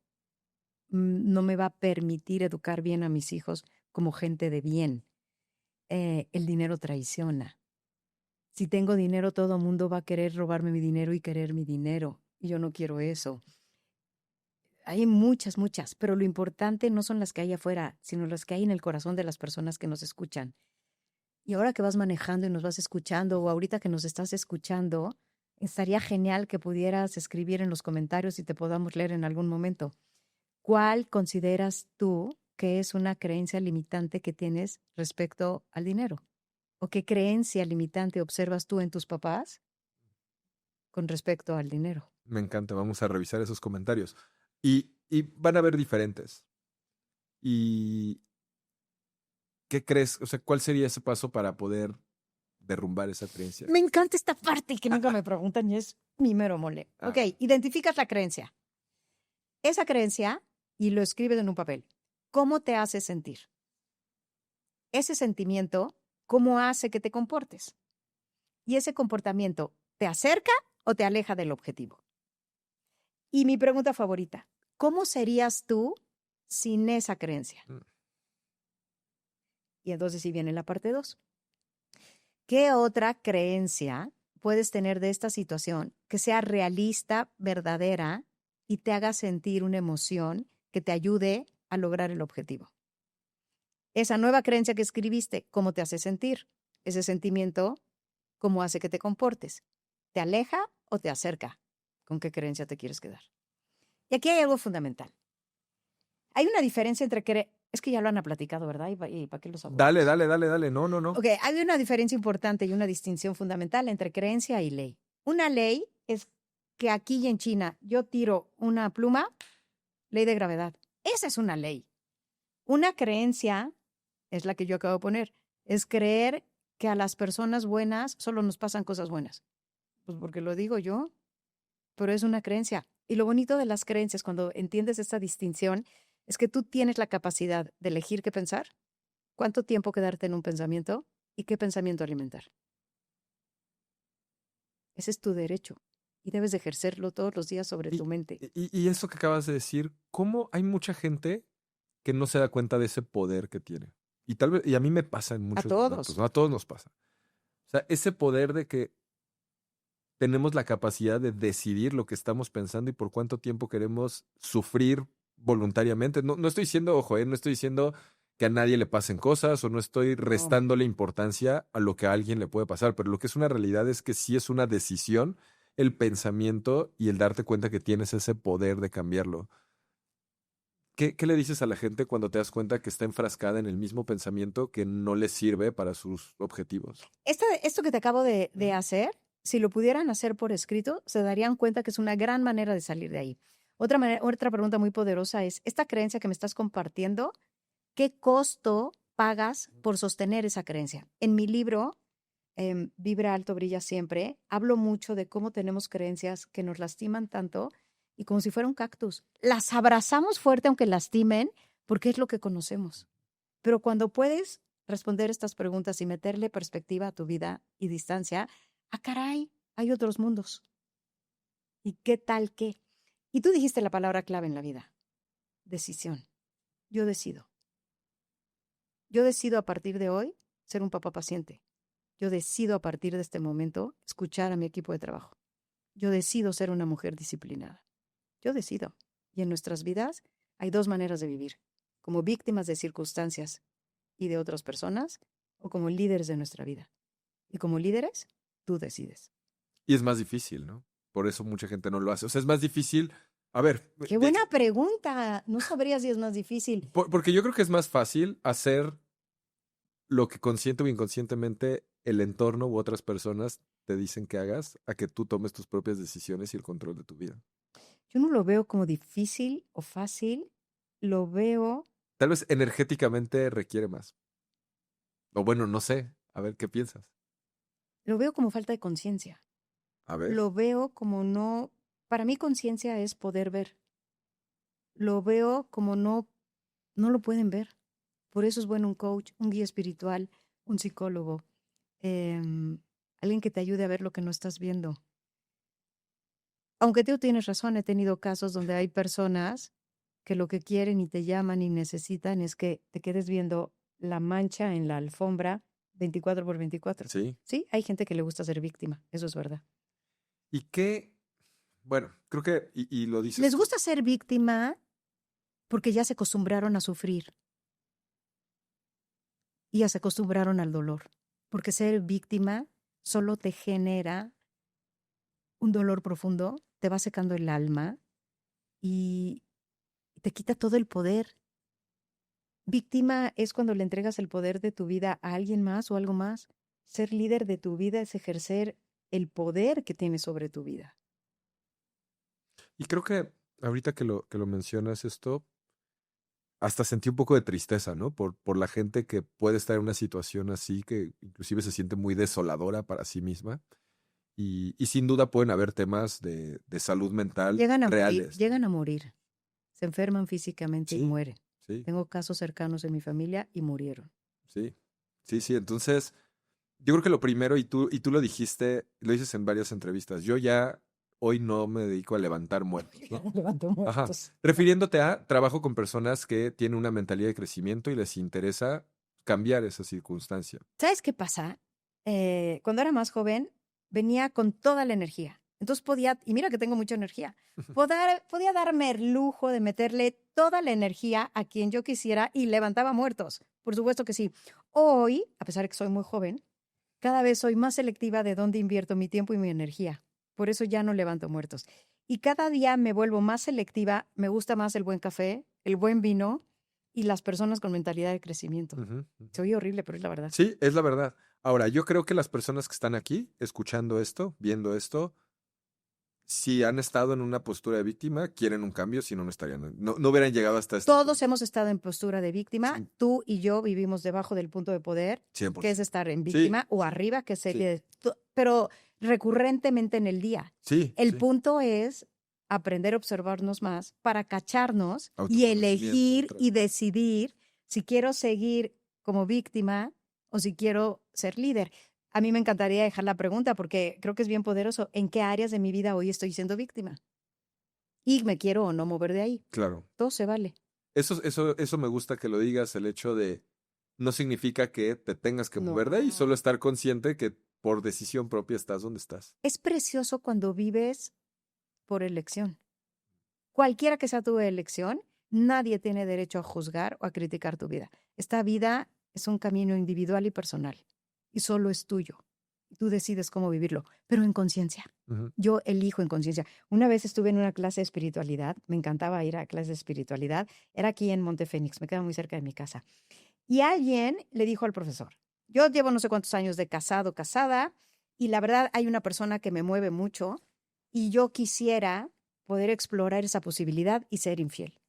no me va a permitir educar bien a mis hijos como gente de bien. El dinero traiciona. Si tengo dinero, todo el mundo va a querer robarme mi dinero y querer mi dinero. Y yo no quiero eso. Hay muchas, pero lo importante no son las que hay afuera, sino las que hay en el corazón de las personas que nos escuchan. Y ahora que vas manejando y nos vas escuchando, o ahorita que nos estás escuchando, estaría genial que pudieras escribir en los comentarios y te podamos leer en algún momento. ¿Cuál consideras tú que es una creencia limitante que tienes respecto al dinero o qué creencia limitante observas tú en tus papás con respecto al dinero? Me encanta, vamos a revisar esos comentarios. Y van a ver diferentes. ¿Y qué crees? O sea, ¿cuál sería ese paso para poder derrumbar esa creencia? Me encanta esta parte que nunca me preguntan y es mi mero mole. Ah. Ok, identificas la creencia. Esa creencia, y lo escribes en un papel. ¿Cómo te hace sentir? Ese sentimiento, ¿cómo hace que te comportes? Y ese comportamiento, ¿te acerca o te aleja del objetivo? Y mi pregunta favorita, ¿cómo serías tú sin esa creencia? Mm. Y entonces sí viene la parte 2. ¿Qué otra creencia puedes tener de esta situación que sea realista, verdadera y te haga sentir una emoción que te ayude a lograr el objetivo? Esa nueva creencia que escribiste, ¿cómo te hace sentir? Ese sentimiento, ¿cómo hace que te comportes? ¿Te aleja o te acerca? ¿Con qué creencia te quieres quedar? Y aquí hay algo fundamental. Hay una diferencia entre es que ya lo han platicado, ¿verdad? ¿Y para qué los aburrimos? Dale. No. Ok, hay una diferencia importante y una distinción fundamental entre creencia y ley. Una ley es que aquí y en China yo tiro una pluma, ley de gravedad. Esa es una ley. Una creencia es la que yo acabo de poner. Es creer que a las personas buenas solo nos pasan cosas buenas. Pues porque lo digo yo, pero es una creencia. Y lo bonito de las creencias, cuando entiendes esta distinción, es que tú tienes la capacidad de elegir qué pensar, cuánto tiempo quedarte en un pensamiento y qué pensamiento alimentar. Ese es tu derecho y debes de ejercerlo todos los días sobre tu mente. Y eso que acabas de decir, ¿cómo hay mucha gente que no se da cuenta de ese poder que tiene? Y tal vez, y a mí me pasa en muchos momentos, todos. ¿no? A todos nos pasa. O sea, ese poder de que tenemos la capacidad de decidir lo que estamos pensando y por cuánto tiempo queremos sufrir voluntariamente. No estoy diciendo, ojo, no estoy diciendo que a nadie le pasen cosas o no estoy No. restándole importancia a lo que a alguien le puede pasar, pero lo que es una realidad es que sí es una decisión el pensamiento y el darte cuenta que tienes ese poder de cambiarlo. ¿Qué le dices a la gente cuando te das cuenta que está enfrascada en el mismo pensamiento que no le sirve para sus objetivos? Esto que te acabo de hacer, si lo pudieran hacer por escrito, se darían cuenta que es una gran manera de salir de ahí. Otra pregunta muy poderosa es, esta creencia que me estás compartiendo, ¿qué costo pagas por sostener esa creencia? En mi libro, Vibra alto, brilla siempre, hablo mucho de cómo tenemos creencias que nos lastiman tanto y como si fuera un cactus. Las abrazamos fuerte aunque lastimen porque es lo que conocemos. Pero cuando puedes responder estas preguntas y meterle perspectiva a tu vida y distancia, caray, hay otros mundos. ¿Y qué tal qué? Y tú dijiste la palabra clave en la vida, decisión. Yo decido. Yo decido a partir de hoy ser un papá paciente. Yo decido a partir de este momento escuchar a mi equipo de trabajo. Yo decido ser una mujer disciplinada. Yo decido. Y en nuestras vidas hay dos maneras de vivir, como víctimas de circunstancias y de otras personas o como líderes de nuestra vida. Y como líderes, tú decides. Y es más difícil, ¿no? Por eso mucha gente no lo hace. O sea, es más difícil. A ver. ¡Qué buena pregunta! No sabría si es más difícil. Porque yo creo que es más fácil hacer lo que consciente o inconscientemente el entorno u otras personas te dicen que hagas a que tú tomes tus propias decisiones y el control de tu vida. Yo no lo veo como difícil o fácil, lo veo... Tal vez energéticamente requiere más. O bueno, no sé. A ver, ¿qué piensas? Lo veo como falta de conciencia. A ver. Lo veo como no... Para mí conciencia es poder ver. Lo veo como no lo pueden ver. Por eso es bueno un coach, un guía espiritual, un psicólogo, alguien que te ayude a ver lo que no estás viendo. Aunque tú tienes razón, he tenido casos donde hay personas que lo que quieren y te llaman y necesitan es que te quedes viendo la mancha en la alfombra 24/24. Sí. Sí, hay gente que le gusta ser víctima, eso es verdad. ¿Y qué? Bueno, creo que, y lo dices. Les gusta ser víctima porque ya se acostumbraron a sufrir y ya se acostumbraron al dolor. Porque ser víctima solo te genera un dolor profundo, te va secando el alma y te quita todo el poder. Víctima es cuando le entregas el poder de tu vida a alguien más o algo más. Ser líder de tu vida es ejercer el poder que tienes sobre tu vida. Y creo que ahorita que lo mencionas esto, hasta sentí un poco de tristeza, ¿no? Por la gente que puede estar en una situación así, que inclusive se siente muy desoladora para sí misma. Y sin duda pueden haber temas de salud mental reales, ¿no? Llegan a morir. Se enferman físicamente y Sí, mueren. sí, Tengo casos cercanos en mi familia y murieron. sí, sí, sí. Entonces, yo creo que lo primero, y tú lo dijiste, lo dices en varias entrevistas, yo ya hoy no me dedico a levantar muertos, ¿no? Levanto Ajá. muertos. Refiriéndote a trabajo con personas que tienen una mentalidad de crecimiento y les interesa cambiar esa circunstancia. ¿Sabes qué pasa? Cuando era más joven, venía con toda la energía. Entonces podía, y mira que tengo mucha energía, podía darme el lujo de meterle toda la energía a quien yo quisiera y levantaba muertos. Por supuesto que sí. Hoy, a pesar de que soy muy joven, cada vez soy más selectiva de dónde invierto mi tiempo y mi energía. Por eso ya no levanto muertos. Y cada día me vuelvo más selectiva, me gusta más el buen café, el buen vino y las personas con mentalidad de crecimiento. Ujú, ujú. Se oye horrible, pero es la verdad. Sí, es la verdad. Ahora, yo creo que las personas que están aquí, escuchando esto, viendo esto, si han estado en una postura de víctima, quieren un cambio, si no, no estarían, no hubieran llegado hasta este Todos punto. hemos estado en postura de víctima. Sí, Tú y yo vivimos debajo del punto de poder, que es 100%. estar en Sí, víctima, o arriba, que es sí, pero recurrentemente en el día. sí, El sí. punto es aprender a observarnos más para cacharnos y Autoconocimiento, elegir otra y vez. decidir si quiero seguir como víctima o si quiero ser líder. A mí me encantaría dejar la pregunta porque creo que es bien poderoso. ¿En qué áreas de mi vida hoy estoy siendo víctima? Y me quiero o no mover de ahí. Claro. Todo se vale. Eso me gusta que lo digas, el hecho de no significa que te tengas que mover de ahí, No. solo estar consciente que por decisión propia estás donde estás. Es precioso cuando vives por elección. Cualquiera que sea tu elección, nadie tiene derecho a juzgar o a criticar tu vida. Esta vida es un camino individual y personal y solo es tuyo. Tú decides cómo vivirlo, pero en conciencia. Ujú. Yo elijo en conciencia. Una vez estuve en una clase de espiritualidad, me encantaba ir a clases de espiritualidad, era aquí en Montefénix, me queda muy cerca de mi casa. Y alguien le dijo al profesor, yo llevo no sé cuántos años de casado, casada, y la verdad hay una persona que me mueve mucho y yo quisiera poder explorar esa posibilidad y ser infiel.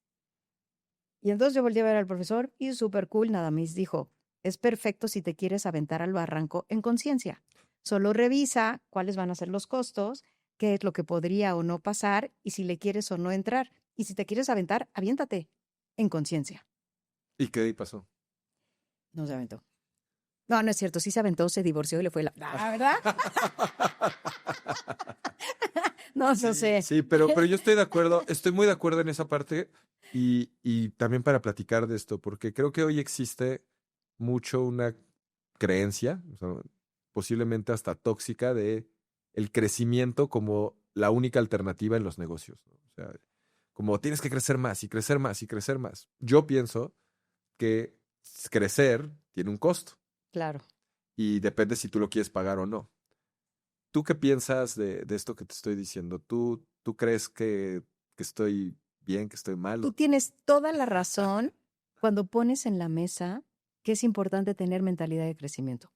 Y entonces yo volteé a ver al profesor y súper cool, nada más dijo, es perfecto si te quieres aventar al barranco en conciencia. Solo revisa cuáles van a ser los costos, qué es lo que podría o no pasar y si le quieres o no entrar. Y si te quieres aventar, aviéntate en conciencia. ¿Y qué ahí pasó? No se aventó. No, no es cierto. Sí se aventó, se divorció y le fue la ¿verdad? No, no Sí, sé. sí, pero yo estoy de acuerdo, estoy muy de acuerdo en esa parte y también para platicar de esto, porque creo que hoy existe mucho una creencia, o sea, posiblemente hasta tóxica, de el crecimiento como la única alternativa en los negocios, ¿no? O sea, como tienes que crecer más y crecer más y crecer más. Yo pienso que crecer tiene un costo Claro. y depende si tú lo quieres pagar o no. ¿Tú qué piensas de esto que te estoy diciendo? ¿Tú crees que estoy bien, que estoy mal? Tú tienes toda la razón cuando pones en la mesa que es importante tener mentalidad de crecimiento.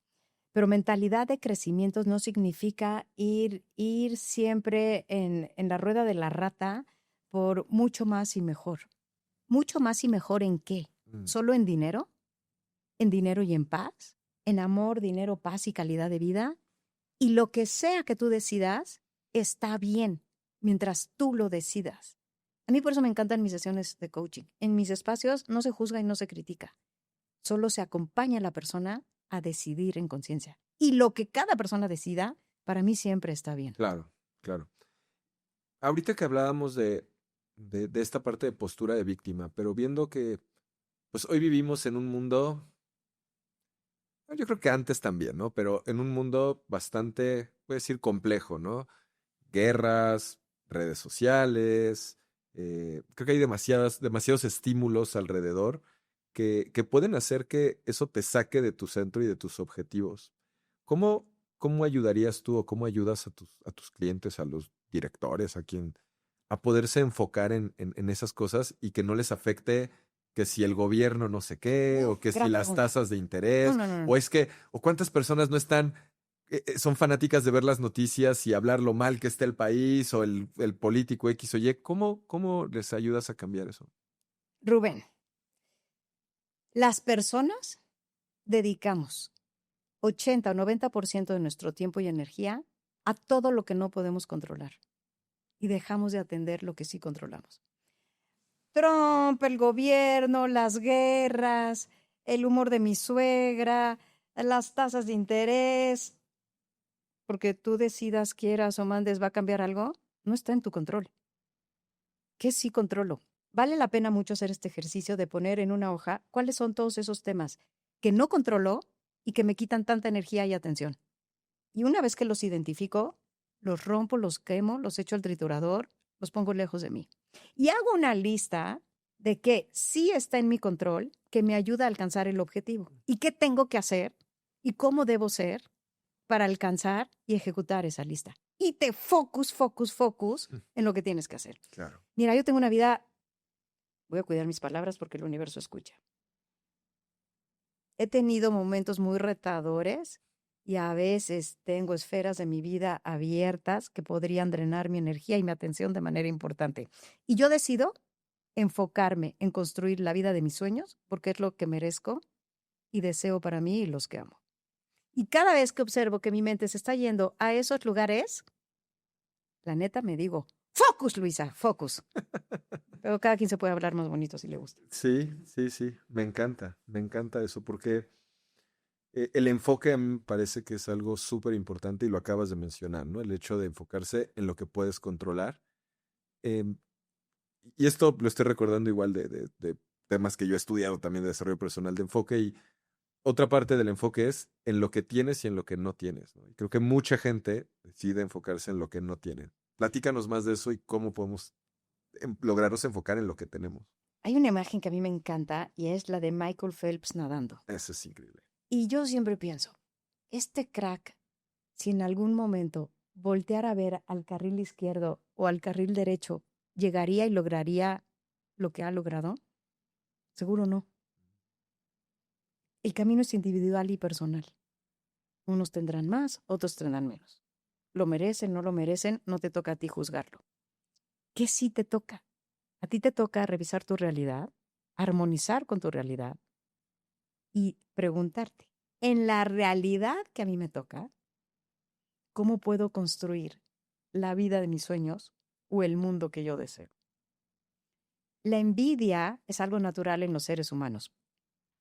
Pero mentalidad de crecimiento no significa ir siempre en la rueda de la rata por mucho más y mejor. ¿Mucho más y mejor en qué? Mm, ¿Solo en dinero? ¿En dinero y en paz? ¿En amor, dinero, paz y calidad de vida? Y lo que sea que tú decidas está bien mientras tú lo decidas. A mí por eso me encantan mis sesiones de coaching. En mis espacios no se juzga y no se critica. Solo se acompaña a la persona a decidir en conciencia. Y lo que cada persona decida, para mí siempre está bien. claro, claro. Ahorita que hablábamos de esta parte de postura de víctima, pero viendo que pues hoy vivimos en un mundo, yo creo que antes también, ¿no? Pero en un mundo bastante, voy a decir, complejo, ¿no? Guerras, redes sociales, creo que hay demasiados estímulos alrededor que pueden hacer que eso te saque de tu centro y de tus objetivos. ¿Cómo ayudarías tú o cómo ayudas a tus clientes, a los directores, a quien, a poderse enfocar en esas cosas y que no les afecte que si el gobierno no sé qué, o que si Gran las pregunta. tasas de interés, No. o cuántas personas no están, son fanáticas de ver las noticias y hablar lo mal que está el país o el político X o Y. ¿Cómo les ayudas a cambiar eso? Rubén, las personas dedicamos 80 o 90% de nuestro tiempo y energía a todo lo que no podemos controlar y dejamos de atender lo que sí controlamos. Trump, el gobierno, las guerras, el humor de mi suegra, las tasas de interés, porque tú decidas, quieras o mandes, ¿va a cambiar algo? No está en tu control. ¿Qué sí controlo? Vale la pena mucho hacer este ejercicio de poner en una hoja cuáles son todos esos temas que no controlo y que me quitan tanta energía y atención. Y una vez que los identifico, los rompo, los quemo, los echo al triturador, los pongo lejos de mí. Y hago una lista de qué sí está en mi control, que me ayuda a alcanzar el objetivo. Y qué tengo que hacer y cómo debo ser para alcanzar y ejecutar esa lista. Y te focus en lo que tienes que hacer. Claro. Mira, yo tengo una vida, voy a cuidar mis palabras porque el universo escucha. He tenido momentos muy retadores y a veces tengo esferas de mi vida abiertas que podrían drenar mi energía y mi atención de manera importante. Y yo decido enfocarme en construir la vida de mis sueños porque es lo que merezco y deseo para mí y los que amo. Y cada vez que observo que mi mente se está yendo a esos lugares, la neta me digo, focus, Luisa, focus. Pero cada quien se puede hablar más bonito si le gusta. Sí. Me encanta eso, porque el enfoque a mí me parece que es algo súper importante y lo acabas de mencionar, ¿no? El hecho de enfocarse en lo que puedes controlar. Em, y esto lo estoy recordando igual de temas que yo he estudiado también de desarrollo personal de enfoque y otra parte del enfoque es en lo que tienes y en lo que no tienes, ¿no? Y creo que mucha gente decide enfocarse en lo que no tienen. Platícanos más de eso y cómo podemos lograrnos enfocar en lo que tenemos. Hay una imagen que a mí me encanta y es la de Michael Phelps nadando. Eso es increíble. Y yo siempre pienso, este crack, si en algún momento volteara a ver al carril izquierdo o al carril derecho, ¿llegaría y lograría lo que ha logrado? Seguro no. El camino es individual y personal. Unos tendrán más, otros tendrán menos. Lo merecen, no lo merecen, no te toca a ti juzgarlo. ¿Qué sí te toca? A ti te toca revisar tu realidad, armonizar con tu realidad y preguntarte, en la realidad que a mí me toca, ¿cómo puedo construir la vida de mis sueños o el mundo que yo deseo? La envidia es algo natural en los seres humanos.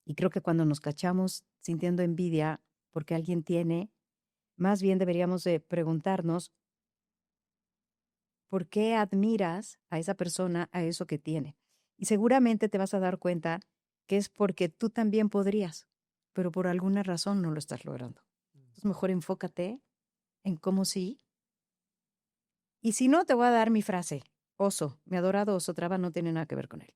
Y creo que cuando nos cachamos sintiendo envidia porque alguien tiene, más bien deberíamos de preguntarnos, ¿por qué admiras a esa persona, a eso que tiene? Y seguramente te vas a dar cuenta que es porque tú también podrías, pero por alguna razón no lo estás logrando. Entonces mejor enfócate en cómo sí. Y si no, te voy a dar mi frase, oso, mi adorado oso traba no tiene nada que ver con él.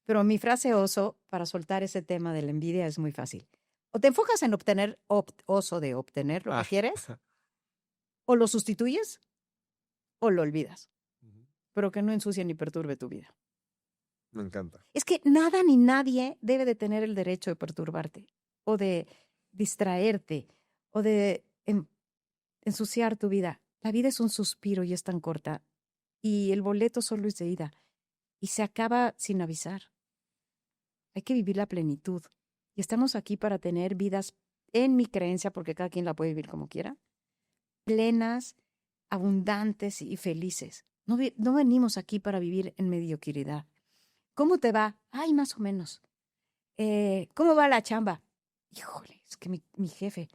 Pero mi frase oso para soltar ese tema de la envidia es muy fácil. O te enfocas en obtener, oso de obtener lo que quieres, o lo sustituyes, o lo olvidas. Pero que no ensucie ni perturbe tu vida. Me encanta. Es que nada ni nadie debe de tener el derecho de perturbarte, o de distraerte, o de ensuciar tu vida. La vida es un suspiro y es tan corta. Y el boleto solo es de ida. Y se acaba sin avisar. Hay que vivir la plenitud. Y estamos aquí para tener vidas, en mi creencia, porque cada quien la puede vivir como quiera, plenas, abundantes y felices. No venimos aquí para vivir en mediocridad. ¿Cómo te va? Ay, más o menos. ¿Cómo va la chamba? Híjole, es que mi jefe.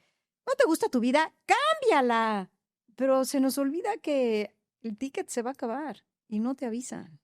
¿No te gusta tu vida? ¡Cámbiala! Pero se nos olvida que el ticket se va a acabar y no te avisan.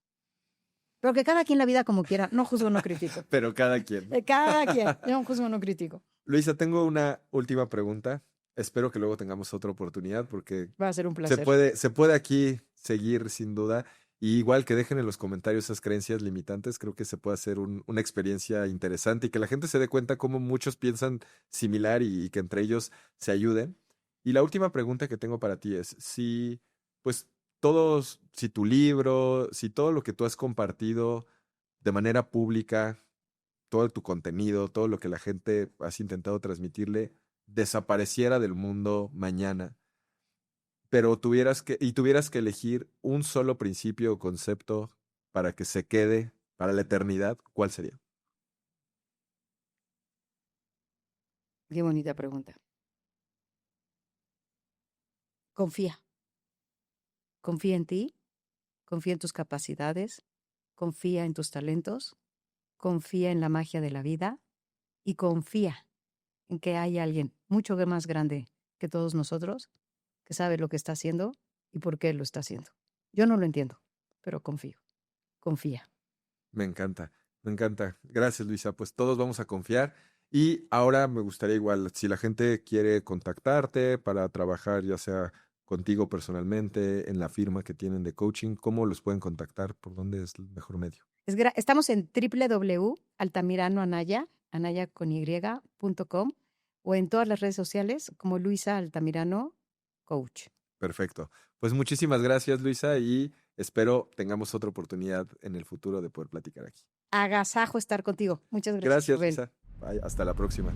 Pero que cada quien la vida como quiera. No juzgo, no critico. Pero cada quien. Cada quien. No juzgo, no critico. Luisa, tengo una última pregunta. Espero que luego tengamos otra oportunidad porque Va a ser un placer. se puede aquí seguir sin duda. Y igual que dejen en los comentarios esas creencias limitantes, creo que se puede hacer una experiencia interesante y que la gente se dé cuenta cómo muchos piensan similar y que entre ellos se ayuden. Y la última pregunta que tengo para ti es si, pues, si tu libro, si todo lo que tú has compartido de manera pública todo tu contenido, todo lo que la gente has intentado transmitirle, desapareciera del mundo mañana, pero tuvieras que elegir un solo principio o concepto para que se quede para la eternidad, ¿cuál sería? Qué bonita pregunta. Confía. Confía en ti, confía en tus capacidades, confía en tus talentos, confía en la magia de la vida y confía en que hay alguien mucho más grande que todos nosotros que sabe lo que está haciendo y por qué lo está haciendo. Yo no lo entiendo, pero confío. Confía. Me encanta, me encanta. Gracias, Luisa. Pues todos vamos a confiar. Y ahora me gustaría igual, si la gente quiere contactarte para trabajar, ya sea contigo personalmente, en la firma que tienen de coaching, ¿cómo los pueden contactar? ¿Por dónde es el mejor medio? Estamos en www.altamiranoanaya, anaya con y.com, o en todas las redes sociales como Luisa Altamirano Coach. Perfecto. Pues muchísimas gracias, Luisa, y espero tengamos otra oportunidad en el futuro de poder platicar aquí. Agasajo estar contigo. Muchas gracias, Gracias, Rubén. Luisa. Bye, hasta la próxima.